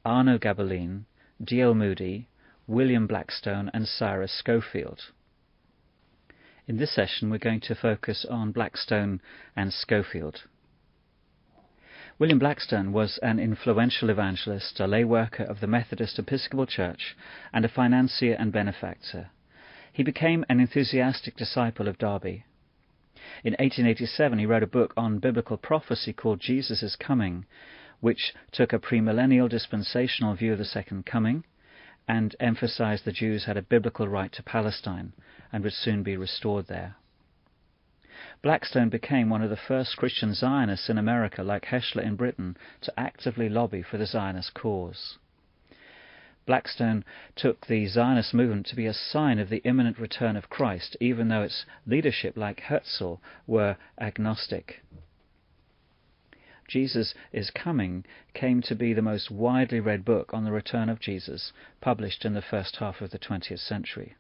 Arno Gabalin, D.L. Moody, William Blackstone and Cyrus Schofield. In this session we're going to focus on Blackstone and Schofield. William Blackstone was an influential evangelist, a lay worker of the Methodist Episcopal Church, and a financier and benefactor. He became an enthusiastic disciple of Darby. In 1887 he wrote a book on biblical prophecy called Jesus is Coming, which took a premillennial dispensational view of the Second Coming and emphasized the Jews had a biblical right to Palestine and would soon be restored there. Blackstone became one of the first Christian Zionists in America, like Heschler in Britain, to actively lobby for the Zionist cause. Blackstone took the Zionist movement to be a sign of the imminent return of Christ, even though its leadership, like Herzl, were agnostic. Jesus is Coming came to be the most widely read book on the return of Jesus, published in the first half of the 20th century.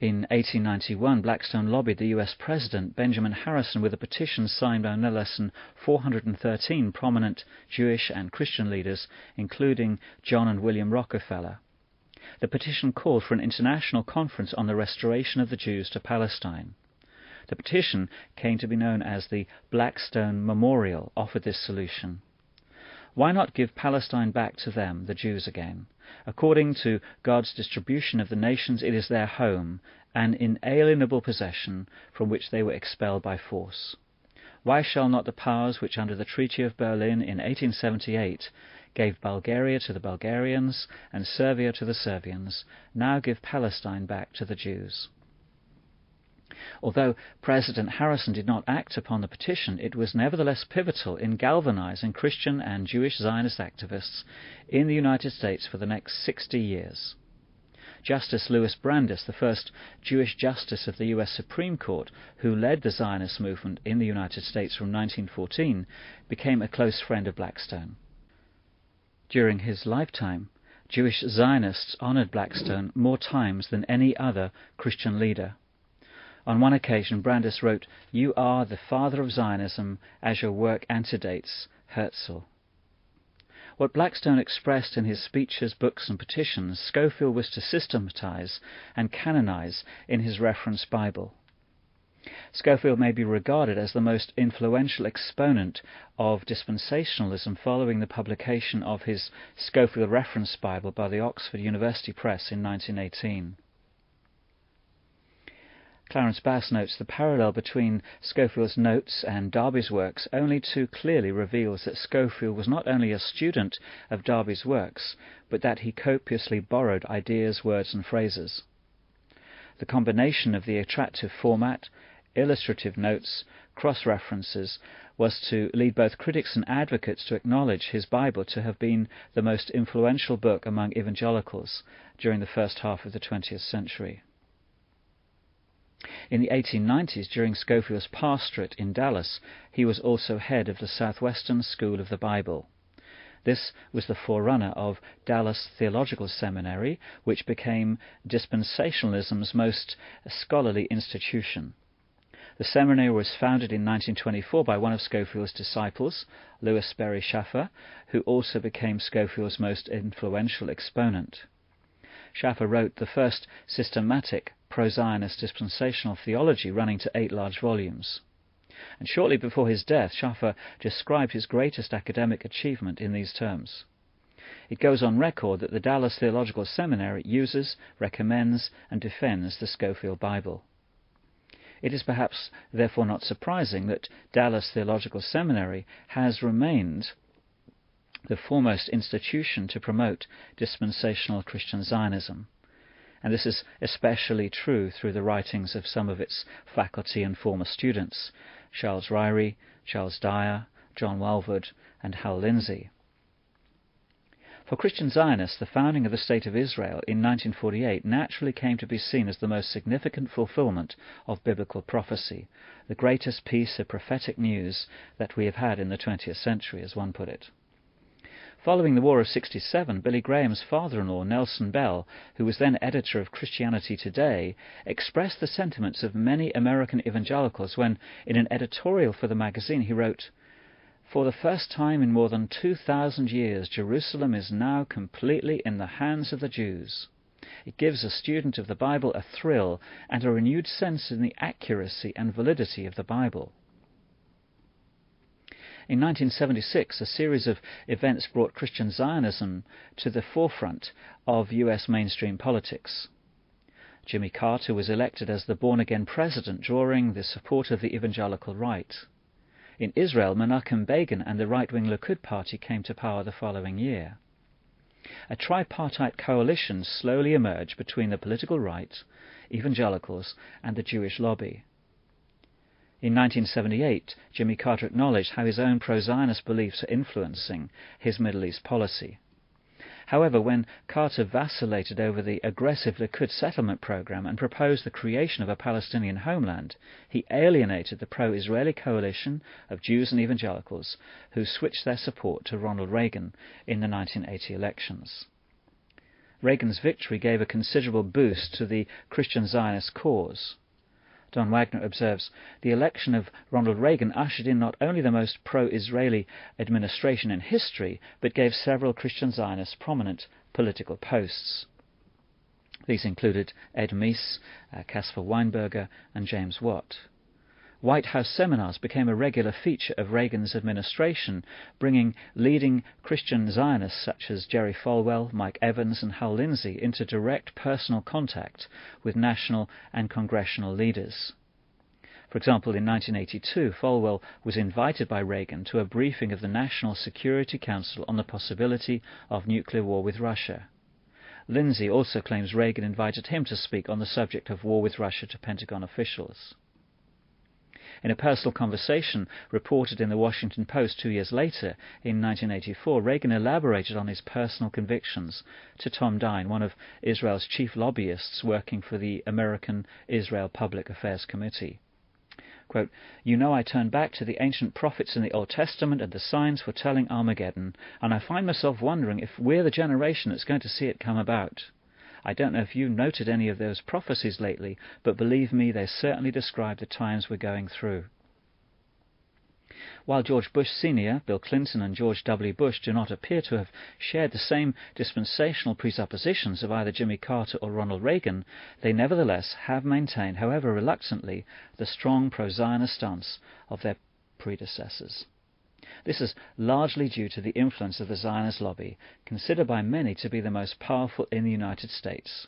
In 1891, Blackstone lobbied the US President Benjamin Harrison with a petition signed by no less than 413 prominent Jewish and Christian leaders, including John and William Rockefeller. The petition called for an international conference on the restoration of the Jews to Palestine. The petition came to be known as the Blackstone Memorial, offered this solution. Why not give Palestine back to them, the Jews, again? According to God's distribution of the nations, it is their home, an inalienable possession from which they were expelled by force. Why shall not the powers which under the Treaty of Berlin in 1878 gave Bulgaria to the Bulgarians and Serbia to the Serbians now give Palestine back to the Jews? Although President Harrison did not act upon the petition, it was nevertheless pivotal in galvanizing Christian and Jewish Zionist activists in the United States for the next 60 years. Justice Louis Brandeis, the first Jewish justice of the U.S. Supreme Court, who led the Zionist movement in the United States from 1914, became a close friend of Blackstone. During his lifetime, Jewish Zionists honored Blackstone more times than any other Christian leader. On one occasion, Brandeis wrote, "You are the father of Zionism as your work antedates Herzl." What Blackstone expressed in his speeches, books and petitions, Schofield was to systematize and canonize in his reference Bible. Schofield may be regarded as the most influential exponent of dispensationalism following the publication of his Schofield Reference Bible by the Oxford University Press in 1918. Clarence Bass notes the parallel between Schofield's notes and Darby's works only too clearly reveals that Schofield was not only a student of Darby's works, but that he copiously borrowed ideas, words and phrases. The combination of the attractive format, illustrative notes, cross-references, was to lead both critics and advocates to acknowledge his Bible to have been the most influential book among evangelicals during the first half of the 20th century. In the 1890s, during Schofield's pastorate in Dallas, he was also head of the Southwestern School of the Bible. This was the forerunner of Dallas Theological Seminary, which became dispensationalism's most scholarly institution. The seminary was founded in 1924 by one of Schofield's disciples, Louis Berry Schaffer, who also became Schofield's most influential exponent. Schaffer wrote the first systematic pro-Zionist dispensational theology, running to 8 large volumes. And shortly before his death, Schaffer described his greatest academic achievement in these terms. It goes on record that the Dallas Theological Seminary uses, recommends, and defends the Schofield Bible. It is perhaps therefore not surprising that Dallas Theological Seminary has remained the foremost institution to promote dispensational Christian Zionism. And this is especially true through the writings of some of its faculty and former students, Charles Ryrie, Charles Dyer, John Walvoord, and Hal Lindsey. For Christian Zionists, the founding of the State of Israel in 1948 naturally came to be seen as the most significant fulfillment of biblical prophecy, the greatest piece of prophetic news that we have had in the 20th century, as one put it. Following the War of '67, Billy Graham's father-in-law, Nelson Bell, who was then editor of Christianity Today, expressed the sentiments of many American evangelicals when, in an editorial for the magazine, he wrote, For the first time in more than 2,000 years, Jerusalem is now completely in the hands of the Jews. It gives a student of the Bible a thrill and a renewed sense in the accuracy and validity of the Bible. In 1976, a series of events brought Christian Zionism to the forefront of US mainstream politics. Jimmy Carter was elected as the born-again president, drawing the support of the evangelical right. In Israel, Menachem Begin and the right-wing Likud party came to power the following year. A tripartite coalition slowly emerged between the political right, evangelicals, and the Jewish lobby. In 1978, Jimmy Carter acknowledged how his own pro-Zionist beliefs are influencing his Middle East policy. However, when Carter vacillated over the aggressive Likud settlement program and proposed the creation of a Palestinian homeland, he alienated the pro-Israeli coalition of Jews and evangelicals who switched their support to Ronald Reagan in the 1980 elections. Reagan's victory gave a considerable boost to the Christian Zionist cause. Don Wagner observes, the election of Ronald Reagan ushered in not only the most pro-Israeli administration in history, but gave several Christian Zionists prominent political posts. These included Ed Meese, Caspar Weinberger, and James Watt. White House seminars became a regular feature of Reagan's administration, bringing leading Christian Zionists such as Jerry Falwell, Mike Evans, and Hal Lindsey into direct personal contact with national and congressional leaders. For example, in 1982, Falwell was invited by Reagan to a briefing of the National Security Council on the possibility of nuclear war with Russia. Lindsey also claims Reagan invited him to speak on the subject of war with Russia to Pentagon officials. In a personal conversation reported in the Washington Post 2 years later, in 1984, Reagan elaborated on his personal convictions to Tom Dine, one of Israel's chief lobbyists working for the American Israel Public Affairs Committee. Quote, "You know, I turn back to the ancient prophets in the Old Testament and the signs foretelling Armageddon, and I find myself wondering if we're the generation that's going to see it come about. I don't know if you've noted any of those prophecies lately, but believe me, they certainly describe the times we're going through." While George Bush Sr., Bill Clinton, and George W. Bush do not appear to have shared the same dispensational presuppositions of either Jimmy Carter or Ronald Reagan, they nevertheless have maintained, however reluctantly, the strong pro-Zionist stance of their predecessors. This is largely due to the influence of the Zionist lobby, considered by many to be the most powerful in the United States.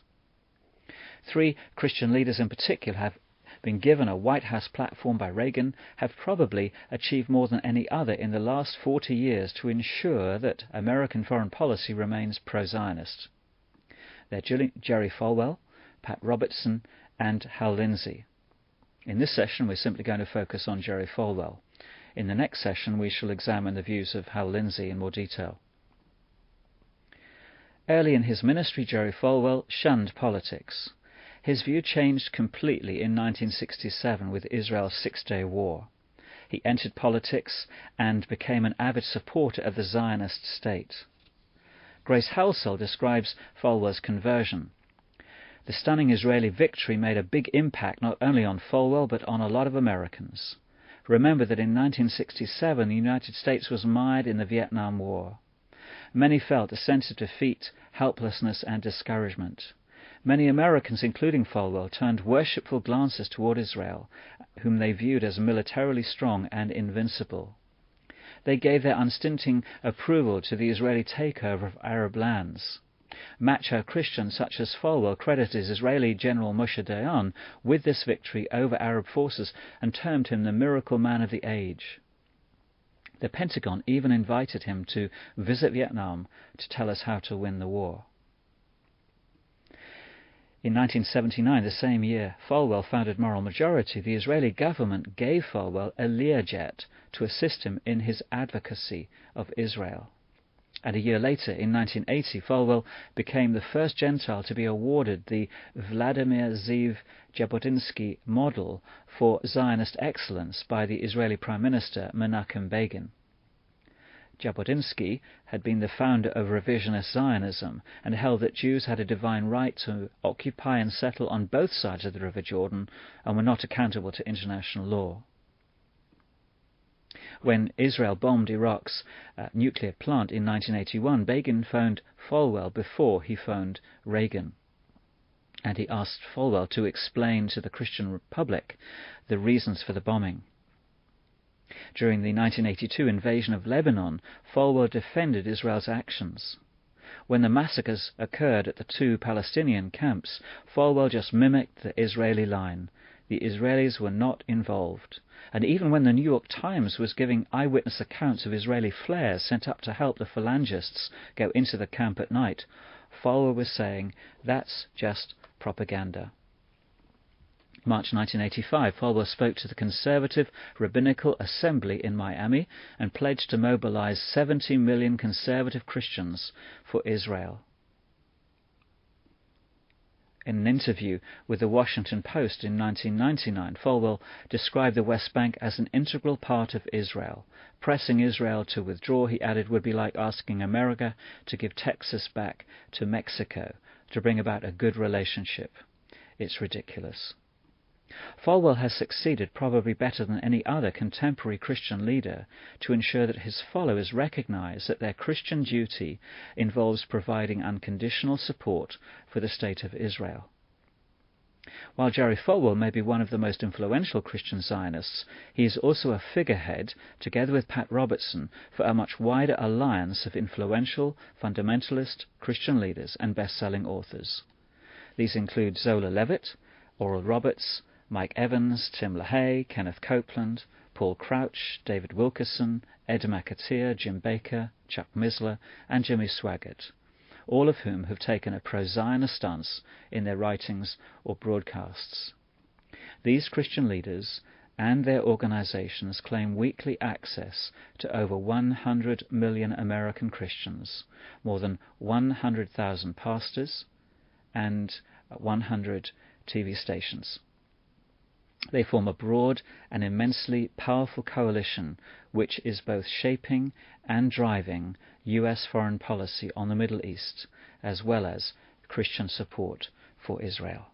3 Christian leaders in particular have been given a White House platform by Reagan, have probably achieved more than any other in the last 40 years to ensure that American foreign policy remains pro-Zionist. They're Jerry Falwell, Pat Robertson, and Hal Lindsey. In this session, we're simply going to focus on Jerry Falwell. In the next session, we shall examine the views of Hal Lindsey in more detail. Early in his ministry, Jerry Falwell shunned politics. His view changed completely in 1967 with Israel's Six-Day War. He entered politics and became an avid supporter of the Zionist state. Grace Halsell describes Falwell's conversion. The stunning Israeli victory made a big impact not only on Falwell but on a lot of Americans. Remember that in 1967 the United States was mired in the Vietnam War. Many felt a sense of defeat, helplessness, and discouragement. Many Americans, including Falwell, turned worshipful glances toward Israel, whom they viewed as militarily strong and invincible. They gave their unstinting approval to the Israeli takeover of Arab lands. Macho Christians such as Falwell credited Israeli General Moshe Dayan with this victory over Arab forces and termed him the miracle man of the age. The Pentagon even invited him to visit Vietnam to tell us how to win the war. In 1979, the same year Falwell founded Moral Majority, the Israeli government gave Falwell a Learjet to assist him in his advocacy of Israel. And a year later, in 1980, Falwell became the first Gentile to be awarded the Vladimir Zeev Jabotinsky Model for Zionist Excellence by the Israeli Prime Minister Menachem Begin. Jabotinsky had been the founder of revisionist Zionism and held that Jews had a divine right to occupy and settle on both sides of the River Jordan and were not accountable to international law. When Israel bombed Iraq's nuclear plant in 1981, Begin phoned Falwell before he phoned Reagan. And he asked Falwell to explain to the Christian public the reasons for the bombing. During the 1982 invasion of Lebanon, Falwell defended Israel's actions. When the massacres occurred at the two Palestinian camps, Falwell just mimicked the Israeli line. The Israelis were not involved. And even when the New York Times was giving eyewitness accounts of Israeli flares sent up to help the phalangists go into the camp at night, Falwell was saying, that's just propaganda. March 1985, Falwell spoke to the Conservative Rabbinical Assembly in Miami and pledged to mobilize 70 million conservative Christians for Israel. In an interview with the Washington Post in 1999, Falwell described the West Bank as an integral part of Israel. Pressing Israel to withdraw, he added, would be like asking America to give Texas back to Mexico to bring about a good relationship. It's ridiculous. Falwell has succeeded, probably better than any other contemporary Christian leader, to ensure that his followers recognize that their Christian duty involves providing unconditional support for the State of Israel. While Jerry Falwell may be one of the most influential Christian Zionists, he is also a figurehead, together with Pat Robertson, for a much wider alliance of influential, fundamentalist Christian leaders and best-selling authors. These include Zola Levitt, Oral Roberts, Mike Evans, Tim LaHaye, Kenneth Copeland, Paul Crouch, David Wilkerson, Ed McAteer, Jim Baker, Chuck Missler, and Jimmy Swaggart, all of whom have taken a pro-Zionist stance in their writings or broadcasts. These Christian leaders and their organizations claim weekly access to over 100 million American Christians, more than 100,000 pastors, and 100 TV stations. They form a broad and immensely powerful coalition which is both shaping and driving US foreign policy on the Middle East, as well as Christian support for Israel.